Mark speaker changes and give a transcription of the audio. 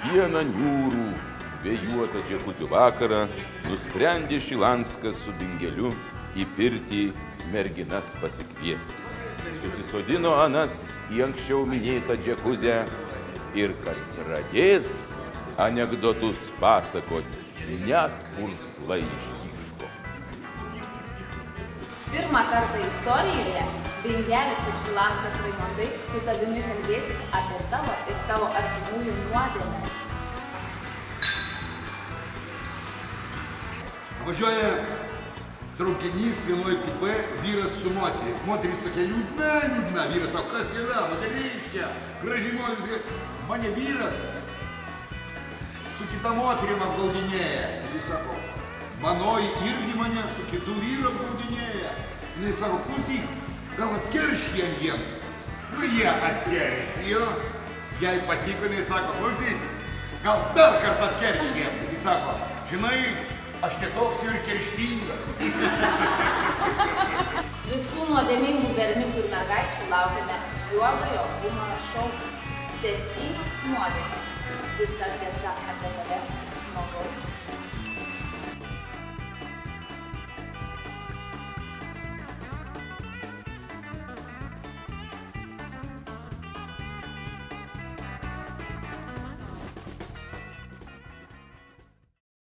Speaker 1: Vieną niūrų, vėjuotą džekuzių vakarą nusprendė Šilanskas su Bingeliu į pirtį merginas pasikviesti. Susisodino anas į anksčiau minėtą džekuzę ir kad pradės anekdotus pasakot, net purslai išdyško.
Speaker 2: Pirmą kartą istorijoje Bingelis ir Šilanskas Raimondai su tavimi kalbėsis apie tavo ir tavo artimųjų nuodėmes.
Speaker 3: Važiuoja traukinys vienoj kupė, vyras su moterį. Moteris tokia liūdna. Vyras sako, kas yra, moteriškė, graži moteris. Mane vyras su kita moterim apgaudinėja. Jis sako, manoji irgi mane su kitų vyru apgaudinėja. Jis sako, klausyk, gal atkerškė jiems. Nu jie atkerškėjo. Jai patiko, jis sako, klausyk, gal dar kartą atkerškė. Jis sako, žinai, aš netoks ir kerštingas.
Speaker 2: Visų nuodėmingų berniukų ir mergaičių laukiame juodojo humoro šou 7 nuodėmės. Visa tiesa apie tave, žmogau.